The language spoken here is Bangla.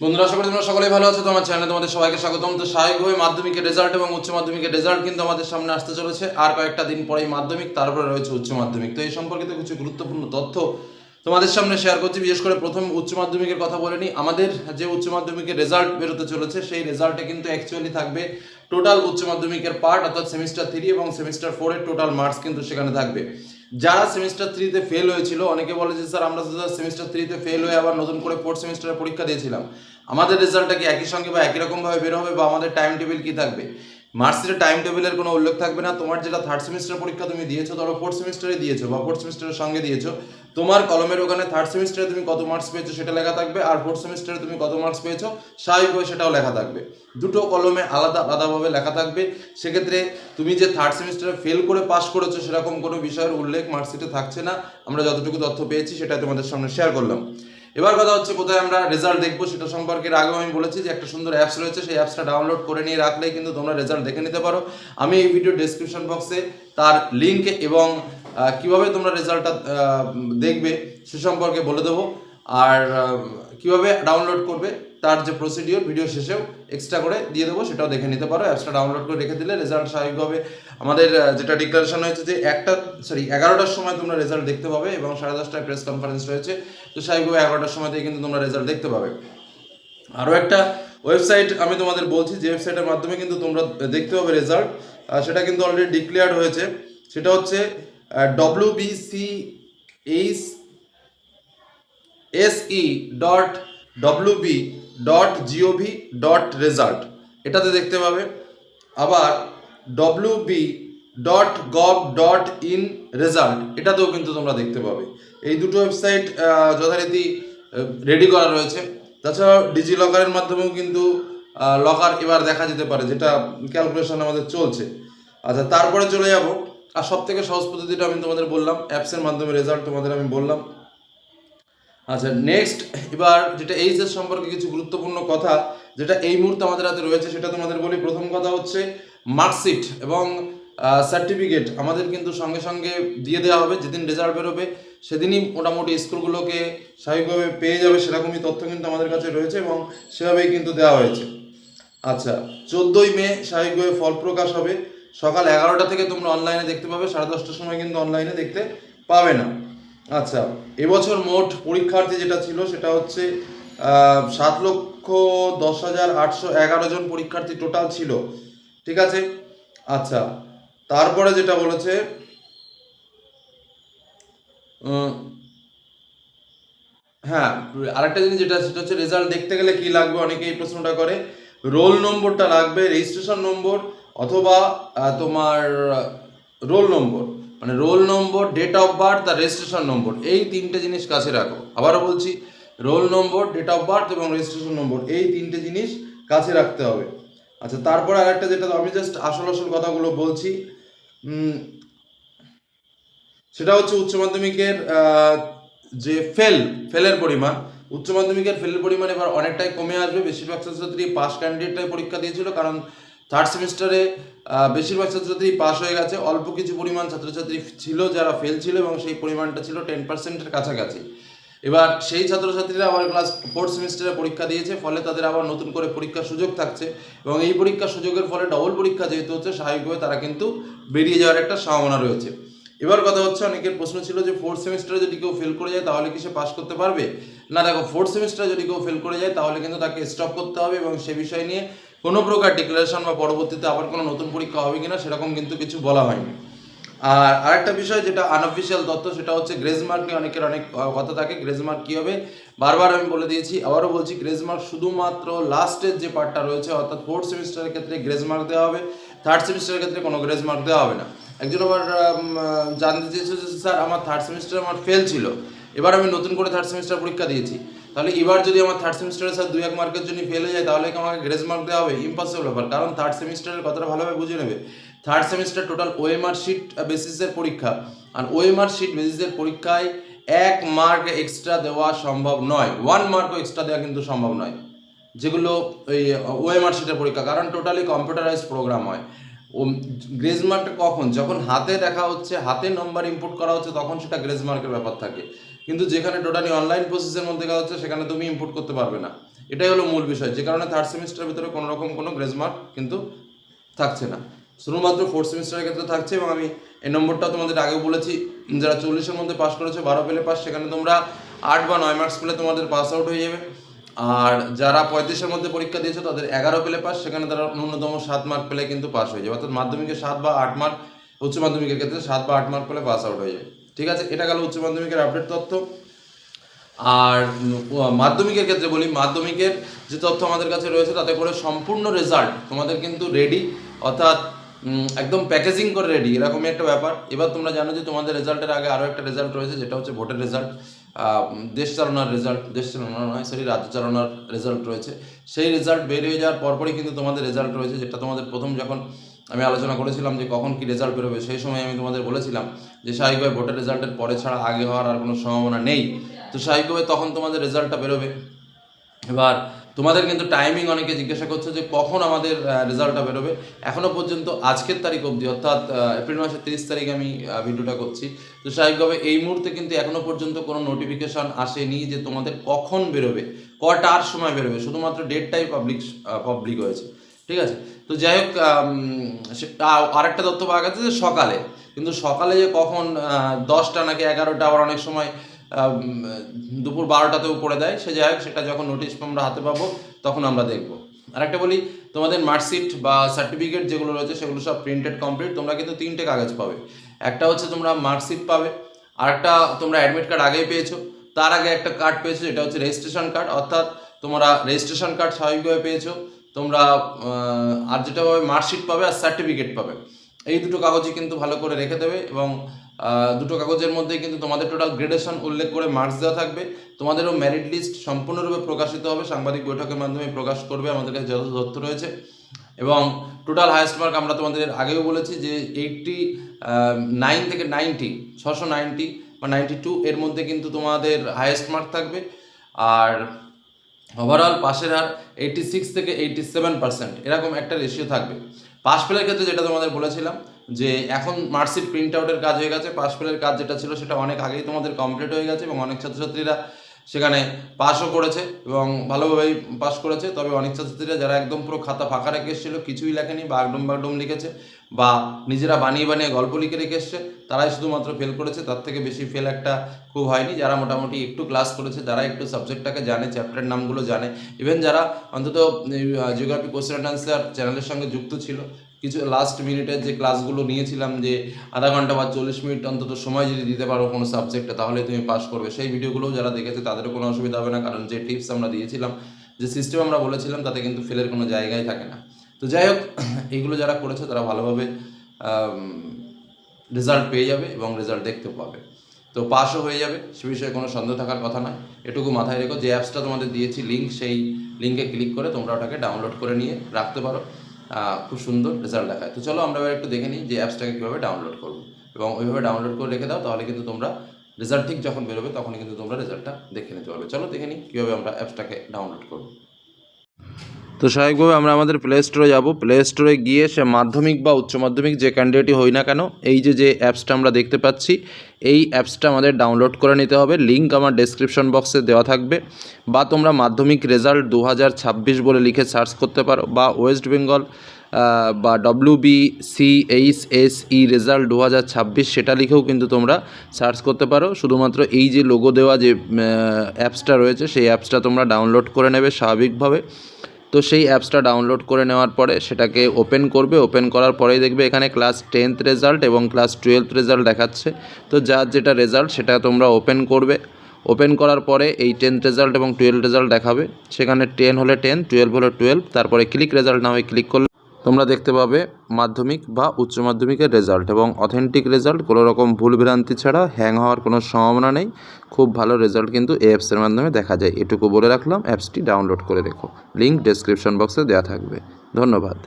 বন্ধুরা, আশা করি তোমরা সকলেই ভালো আছো। তোমার চ্যানেলে তোমাদের সবাইকে স্বাগতম। তো স্বাভাবিকভাবে মাধ্যমিকের রেজাল্ট এবং উচ্চ মাধ্যমিকের রেজাল্ট কিন্তু আমাদের সামনে আসতে চলেছে। আর কয়েকটা দিন পরেই মাধ্যমিক, তারপরে রয়েছে উচ্চ মাধ্যমিক। তো এই সম্পর্কিত কিছু গুরুত্বপূর্ণ তথ্য তোমাদের সামনে শেয়ার করছি। বিশেষ করে প্রথম উচ্চ মাধ্যমিকের কথা বলে নিই। আমাদের যে উচ্চ মাধ্যমিকের রেজাল্ট বেরোতে চলেছে, সেই রেজাল্টে কিন্তু অ্যাকচুয়ালি থাকবে টোটাল উচ্চ মাধ্যমিকের পার্ট, অর্থাৎ সেমিস্টার 3 এবং সেমিস্টার 4 এর টোটাল মার্কস কিন্তু সেখানে থাকবে। যারা সেমিস্টার 3-তে ফেল হয়েছিল, অনেকে বলে যে স্যার আমরা সেমিস্টার 3-তে ফেল হয়ে আবার নতুন করে 4th সেমিস্টারে পরীক্ষা দিয়েছিলাম, আমাদের রেজাল্টটা কি একই সঙ্গে বা একই রকমভাবে বের হবে, বা আমাদের টাইম টেবিল কি থাকবে? মার্কশিটের টাইম টেবিলের কোনো উল্লেখ থাকবে না। তোমার যেটা 3rd সেমিস্টার পরীক্ষা তুমি দিয়েছো, ধরো 4th সেমিস্টারে দিয়েছো বা 4th সেমিস্টারের সঙ্গে দিয়েছো, তোমার কলমের ওখানে 3rd সেমিস্টারে তুমি কত মার্কস পেয়েছো সেটা লেখা থাকবে, আর 4th সেমিস্টারে তুমি কত মার্কস পেয়েছো স্বাভাবিকভাবে সেটাও লেখা থাকবে। দুটো কলমে আলাদা আলাদাভাবে লেখা থাকবে। সেক্ষেত্রে তুমি যে 3rd সেমিস্টারে ফেল করে পাস করেছো সেরকম কোনো বিষয়ের উল্লেখ মার্কশিটে থাকছে না। আমরা যতটুকু তথ্য পেয়েছি সেটা তোমাদের সামনে শেয়ার করলাম। এবার কথা হচ্ছে কোথায় আমরা রেজাল্ট দেখবো সেটা সম্পর্কে আগেও আমি বলেছি যে একটা সুন্দর অ্যাপস রয়েছে, সেই অ্যাপসটা ডাউনলোড করে নিয়ে রাখলেই কিন্তু তোমরা রেজাল্ট দেখে নিতে পারো। আমি এই ভিডিও ডেসক্রিপশন বক্সে তার লিঙ্ক এবং কিভাবে তোমরা রেজাল্টটা দেখবে সে সম্পর্কে বলে দেবো। আর কিভাবে ডাউনলোড করবে তার যে প্রসিডিওর ভিডিও শেষেও এক্সট্রা করে দিয়ে দেবো, সেটাও দেখে নিতে পারো। অ্যাপসটা ডাউনলোড করে রেখে দিলে রেজাল্ট স্বাভাবিকভাবে আমাদের যেটা ডিক্লারেশন হয়েছে যে 11টার সময় তোমরা রেজাল্ট দেখতে পাবে এবং 10:30টায় প্রেস কনফারেন্স রয়েছে। তো স্বাভাবিকভাবে 11টার সময় থেকে কিন্তু তোমরা রেজাল্ট দেখতে পাবে। আরও একটা ওয়েবসাইট আমি তোমাদের বলছি, যে ওয়েবসাইটের মাধ্যমে কিন্তু তোমরা দেখতে পাবে রেজাল্ট, সেটা কিন্তু অলরেডি ডিক্লেয়ার্ড হয়েছে। সেটা হচ্ছে wbchse.wb.gov.result, এটাতে দেখতে পাবে। আবার wb.gov.in রেজাল্ট, এটাতেও কিন্তু তোমরা দেখতে পাবে। এই দুটো ওয়েবসাইট যথারীতি রেডি করা রয়েছে। তাছাড়াও ডিজি লকারের মাধ্যমেও কিন্তু লকার এবার দেখা যেতে পারে, যেটা ক্যালকুলেশন আমাদের চলছে। আচ্ছা, তারপরে চলে যাব। আর সব থেকে সহজ পদ্ধতিটা আমি তোমাদের বললাম, অ্যাপসের মাধ্যমে রেজাল্ট তোমাদের আমি বললাম। আচ্ছা, নেক্সট এবার যেটা এইচএস সম্পর্কে কিছু গুরুত্বপূর্ণ কথা যেটা এই মুহূর্তে আমাদের হাতে রয়েছে সেটা তোমাদের বলি। প্রথম কথা হচ্ছে মার্কশিট এবং সার্টিফিকেট আমাদের কিন্তু সঙ্গে সঙ্গে দিয়ে দেওয়া হবে। যেদিন রেজাল্ট বেরোবে সেদিনই মোটামুটি স্কুলগুলোকে স্বাভাবিকভাবে পেয়ে যাবে, সেরকমই তথ্য কিন্তু আমাদের কাছে রয়েছে এবং সেভাবেই কিন্তু দেওয়া হয়েছে। আচ্ছা, 14ই মে স্বাভাবিকভাবে ফল প্রকাশ হবে। সকাল 11টা থেকে তোমরা অনলাইনে দেখতে পাবে, 10:30টার সময় কিন্তু অনলাইনে দেখতে পাবে না। আচ্ছা, এবছর মোট পরীক্ষার্থী যেটা ছিল সেটা হচ্ছে 7,10,811 জন পরীক্ষার্থী টোটাল ছিল। ঠিক আছে। আচ্ছা, তারপরে যেটা বলেছে হ্যাঁ, আরেকটা জিনিস যেটা সেটা হচ্ছে রেজাল্ট দেখতে গেলে কি লাগবে, অনেকে এই প্রশ্নটা করে। রোল নম্বরটা লাগবে, রেজিস্ট্রেশন নম্বর, অথবা তোমার রোল নম্বর, মানে roll number, date of birth আর রেজিস্ট্রেশন নম্বর, এই তিনটে জিনিস কাছে রাখো। আবারও বলছি, roll number, date of birth এবং রেজিস্ট্রেশন নম্বর, এই তিনটে জিনিস কাছে রাখতে হবে। আচ্ছা, তারপরে আরেকটা যেটা আমি জাস্ট আসল কথাগুলো বলছি, সেটা হচ্ছে উচ্চ মাধ্যমিকের যে ফেলের পরিমাণ, উচ্চ মাধ্যমিকের ফেলের পরিমাণ এবার অনেকটাই কমে আসবে। বেশিরভাগ ছাত্রছাত্রী পাস ক্যান্ডিডেটরাই পরীক্ষা দিয়েছিল, কারণ 3rd সেমিস্টারে বেশিরভাগ ছাত্রছাত্রী পাস হয়ে গেছে। অল্প কিছু পরিমাণ ছাত্রছাত্রী ছিল যারা ফেল ছিল এবং সেই পরিমাণটা ছিল 10%-এর কাছাকাছি। এবার সেই ছাত্রছাত্রীরা আবার ক্লাস 4th সেমিস্টারে পরীক্ষা দিয়েছে, ফলে তাদের আবার নতুন করে পরীক্ষার সুযোগ থাকছে এবং এই পরীক্ষার সুযোগের ফলে ডবল পরীক্ষা যেহেতু হচ্ছে, স্বাভাবিকভাবে তারা কিন্তু বেরিয়ে যাওয়ার একটা সম্ভাবনা রয়েছে। এবার কথা হচ্ছে, অনেকের প্রশ্ন ছিল যে 4th সেমিস্টারে যদি কেউ ফেল করে যায় তাহলে কি সে পাস করতে পারবে? না, দেখো, 4th সেমিস্টারে যদি কেউ ফেল করে যায় তাহলে কিন্তু তাকে স্টপ করতে হবে এবং সে বিষয় নিয়ে কোনো প্রকার ডিক্লারেশন বা পরবর্তীতে আবার কোনো নতুন পরীক্ষা হবে কিনা সেরকম কিন্তু কিছু বলা হয়নি। আর আরেকটা বিষয় যেটা আনঅফিসিয়াল তথ্য, সেটা হচ্ছে গ্রেজ মার্ক নিয়ে অনেকের অনেক কথা থাকে। গ্রেজ মার্ক কী হবে বারবার আমি বলে দিয়েছি, আবারও বলছি, গ্রেজ মার্ক শুধুমাত্র লাস্টের যে পার্টটা রয়েছে, অর্থাৎ 4th সেমিস্টারের ক্ষেত্রে গ্রেজ মার্ক দেওয়া হবে, 3rd সেমিস্টারের ক্ষেত্রে কোনো গ্রেজ মার্ক দেওয়া হবে না। একজন আবার জানতে চেয়েছে যে স্যার আমার 3rd সেমিস্টারে আমার ফেল ছিল, এবার আমি নতুন করে 3rd সেমিস্টার পরীক্ষা দিয়েছি, তাহলে এবার যদি আমার 3rd সেমিস্টারে স্যার 2-1 মার্কের জন্য ফেল হয়ে যায় তাহলে কি আমাকে গ্রেজ মার্ক দেওয়া হবে? ইম্পসিবল ব্যাপার। কারণ 3rd সেমিস্টারের কথাটা ভালোভাবে বুঝে নেবে। 3rd semester total OMR sheet বেসিসের পরীক্ষা, আর ওএমআর শিট বেসিসের পরীক্ষায় 1 মার্ক এক্সট্রা দেওয়া সম্ভব নয়, 1 মার্কও এক্সট্রা দেওয়া কিন্তু সম্ভব নয়, যেগুলো ওই ওএমআর শিটের পরীক্ষা, কারণ টোটালি কম্পিউটারাইজড প্রোগ্রাম হয়। গ্রেজ মার্কটা কখন, যখন হাতে দেখা হচ্ছে, হাতে নম্বর ইনপুট করা হচ্ছে, তখন সেটা গ্রেজ মার্কের ব্যাপার থাকে। কিন্তু যেখানে টোটালি অনলাইন প্রসেসের মধ্যে কাজ হচ্ছে সেখানে তুমি ইনপুট করতে পারবে না। এটাই হলো মূল বিষয়, যে কারণে থার্ড সেমিস্টারের ভিতরে কোনো রকম কোনো গ্রেস মার্ক কিন্তু থাকছে না, শুধুমাত্র ফোর্থ সেমিস্টারের ক্ষেত্রে থাকছে। এবং আমি এই নম্বরটা তোমাদের আগেও বলেছি, যারা 40-এর মধ্যে পাস করেছে 12 পেলে পাস, সেখানে তোমরা 8 বা 9 মার্কস পেলে তোমাদের পাস আউট হয়ে যাবে। আর যারা 35-এর মধ্যে পরীক্ষা দিয়েছে তাদের 11 পেলে পাস, সেখানে তারা ন্যূনতম 7 মার্ক পেলে কিন্তু পাস হয়ে যাবে। অর্থাৎ মাধ্যমিকে 7 বা 8 মার্ক, উচ্চ মাধ্যমিকের ক্ষেত্রে 7 বা 8 মার্ক পেলে পাস আউট হয়ে যাবে। ঠিক আছে, এটা গেল উচ্চ মাধ্যমিকের আপডেট তথ্য। আর মাধ্যমিকের ক্ষেত্রে বলি, মাধ্যমিকের যে তথ্য আমাদের কাছে রয়েছে তাতে করে সম্পূর্ণ রেজাল্ট তোমাদের কিন্তু রেডি, অর্থাৎ একদম প্যাকেজিং করে রেডি, এরকমই একটা ব্যাপার। এবার তোমরা জানো যে তোমাদের রেজাল্টের আগে আরও একটা রেজাল্ট রয়েছে, যেটা হচ্ছে ভোটের রেজাল্ট, দেশ চালানোর রেজাল্ট, দেশ চালানো নয় সরি রাজ্য চালানোর রেজাল্ট রয়েছে। সেই রেজাল্ট বের হয়ে যাওয়ার পরপরই কিন্তু তোমাদের রেজাল্ট রয়েছে, যেটা তোমাদের প্রথম যখন আমি আলোচনা করেছিলাম যে কখন কি রেজাল্ট বেরোবে, সেই সময় আমি তোমাদের বলেছিলাম যে স্বাভাবিকভাবে ভোটের রেজাল্টের পরে ছাড়া আগে হওয়ার আর কোনো সম্ভাবনা নেই। তো স্বাভাবিকভাবে তখন তোমাদের রেজাল্টটা বেরোবে। এবার তোমাদের কিন্তু টাইমিং অনেকে জিজ্ঞাসা করছে যে কখন আমাদের রেজাল্টটা বেরোবে। এখনও পর্যন্ত আজকের তারিখ অবধি, অর্থাৎ এপ্রিল মাসের 30 তারিখ আমি ভিডিওটা করছি, তো স্বাভাবিকভাবে এই মুহূর্তে কিন্তু এখনও পর্যন্ত কোনো নোটিফিকেশান আসেনি যে তোমাদের কখন বেরোবে, কটার সময় বেরোবে, শুধুমাত্র ডেটটাই পাবলিক হয়েছে। ঠিক আছে, তো যাই হোক, আরেকটা তথ্য পাওয়া গেছে যে সকালে, কিন্তু সকালে যে কখন 10টা নাকি 11টা, আবার অনেক সময় দুপুর 12টাতেও করে দেয়, সে যাই হোক, সেটা যখন নোটিশ আমরা হাতে পাবো তখন আমরা দেখবো। আর একটা বলি, তোমাদের মার্কশিট বা সার্টিফিকেট যেগুলো রয়েছে সেগুলো সব প্রিন্টেড কমপ্লিট। তোমরা কিন্তু 3টে কাগজ পাবে, একটা হচ্ছে তোমরা মার্কশিট পাবে, আর একটা তোমরা অ্যাডমিট কার্ড আগেই পেয়েছো, তার আগে একটা কার্ড পেয়েছো যেটা হচ্ছে রেজিস্ট্রেশন কার্ড, অর্থাৎ তোমরা রেজিস্ট্রেশন কার্ড স্বাভাবিকভাবে পেয়েছো তোমরা, আর যেটা পাবে মার্কশিট পাবে আর সার্টিফিকেট পাবে। এই দুটো কাগজই কিন্তু ভালো করে রেখে দেবে, এবং দুটো কাগজের মধ্যে কিন্তু তোমাদের টোটাল গ্রেডেশন উল্লেখ করে মার্কস দেওয়া থাকবে। তোমাদেরও মেরিট লিস্ট সম্পূর্ণরূপে প্রকাশিত হবে, সাংবাদিক বৈঠকের মাধ্যমে প্রকাশ করবে, আমাদের কাছে যত তথ্য রয়েছে। এবং টোটাল হায়েস্ট মার্ক আমরা তোমাদের আগেও বলেছি যে 89 থেকে 90, 690 বা 92 এর মধ্যে কিন্তু তোমাদের হায়েস্ট মার্ক থাকবে। আর ওভারঅল পাশের হার 86 থেকে 87% এরকম একটা রেশিও থাকবে। পাস ফেলের ক্ষেত্রে যেটা তোমাদের বলেছিলাম যে এখন মার্কশিট প্রিন্ট আউটের কাজ হয়ে গেছে, পাস ফেলের কাজ যেটা ছিল সেটা অনেক আগেই তোমাদের কমপ্লিট হয়ে গেছে, এবং অনেক ছাত্রছাত্রীরা সেখানে পাসও করেছে এবং ভালোভাবেই পাস করেছে। তবে অনেক ছাত্রছাত্রীরা যারা একদম পুরো খাতা ফাঁকা রেখে এসেছিল, কিছুই লেখেনি বা বাগডুম লিখেছে, বা নিজেরা বানিয়ে গল্প লিখে রেখে এসছে, তারাই শুধুমাত্র ফেল করেছে। তার থেকে বেশি ফেল একটা খুব হয়নি। যারা মোটামুটি একটু ক্লাস করেছে, যারা একটু সাবজেক্টটাকে জানে, চ্যাপ্টারের নামগুলো জানে, ইভেন যারা অন্তত জিওগ্রাফি কোশ্চেন অ্যান্ড আনসার চ্যানেলের সঙ্গে যুক্ত ছিল, কিছু লাস্ট মিনিটের যে ক্লাসগুলো নিয়েছিলাম, যে আধা ঘন্টা বা 40 মিনিট অন্তত সময় যদি দিতে পারো কোনো সাবজেক্টে, তাহলে তুমি পাস করবে, সেই ভিডিওগুলোও যারা দেখেছে তাদেরও কোনো অসুবিধা হবে না, কারণ যে টিপস আমরা দিয়েছিলাম, যে সিস্টেম আমরা বলেছিলাম, তাতে কিন্তু ফেলের কোনো জায়গায় থাকে না। তো যাই হোক, এইগুলো যারা করেছে তারা ভালোভাবে রেজাল্ট পেয়ে যাবে এবং রেজাল্ট দেখতে পাবে, তো পাসও হয়ে যাবে, সে বিষয়ে কোনো সন্দেহ থাকার কথা নয়। এটুকু মাথায় রেখো, যে অ্যাপসটা তোমাদের দিয়েছি লিঙ্ক, সেই লিঙ্কে ক্লিক করে তোমরা ওটাকে ডাউনলোড করে নিয়ে রাখতে পারো, খুব সুন্দর রেজাল্ট দেখায়। তো চলো আমরা এবার একটু দেখে নিই যে অ্যাপসটাকে কীভাবে ডাউনলোড করবো, এবং ওইভাবে ডাউনলোড করে রেখে দাও, তাহলে কিন্তু তোমরা রেজাল্ট ঠিক যখন বেরোবে তখনই কিন্তু তোমরা রেজাল্টটা দেখে নিতে পারবে। চলো দেখে নিই কীভাবে আমরা অ্যাপসটাকে ডাউনলোড করবো। তো স্বাভাবিকভাবে আমরা আমাদের প্লে স্টোরে যাব। প্লে স্টোরে গিয়ে সে মাধ্যমিক বা উচ্চ মাধ্যমিক যে ক্যান্ডিডেটই হই না কেন, এই যে অ্যাপসটা আমরা দেখতে পাচ্ছি, এই অ্যাপসটা আমাদের ডাউনলোড করে নিতে হবে। লিঙ্ক আমার ডেসক্রিপশন বক্সে দেওয়া থাকবে, বা তোমরা মাধ্যমিক রেজাল্ট 2026 বলে লিখে সার্চ করতে পারো, বা ওয়েস্ট বেঙ্গল বা WBCHSE রেজাল্ট 2026 সেটা লিখেও কিন্তু তোমরা সার্চ করতে পারো। শুধুমাত্র এই যে লোগো দেওয়া যে অ্যাপসটা রয়েছে, সেই অ্যাপসটা তোমরা ডাউনলোড করে নেবে স্বাভাবিকভাবে। তো সেই অ্যাপসটা ডাউনলোড করে নেওয়ার পরে সেটাকে ওপেন করবে। ওপেন করার পরেই দেখবে এখানে ক্লাস 10th রেজাল্ট এবং ক্লাস 12th রেজাল্ট দেখাচ্ছে। তো যার যেটা রেজাল্ট সেটা তোমরা ওপেন করবে। ওপেন করার পরে এই 10th রেজাল্ট এবং 12th রেজাল্ট দেখাবে। সেখানে 10 হলে 10, 12 হলে 12, তারপরে ক্লিক রেজাল্ট নামে ক্লিক করলে তোমরা দেখতে পাবে মাধ্যমিক বা উচ্চ মাধ্যমিকের রেজাল্ট এবং অথেন্টিক রেজাল্ট, কোনো রকম ভুলভ্রান্তি ছাড়া, হ্যাং হওয়ার কোনো সম্ভাবনা নেই। খুব ভালো রেজাল্ট কিন্তু এই অ্যাপসের মাধ্যমে দেখা যায়। এটুকু বলে রাখলাম, অ্যাপসটি ডাউনলোড করে রেখো। লিঙ্ক ডেসক্রিপশন বক্সে দেওয়া থাকবে। ধন্যবাদ।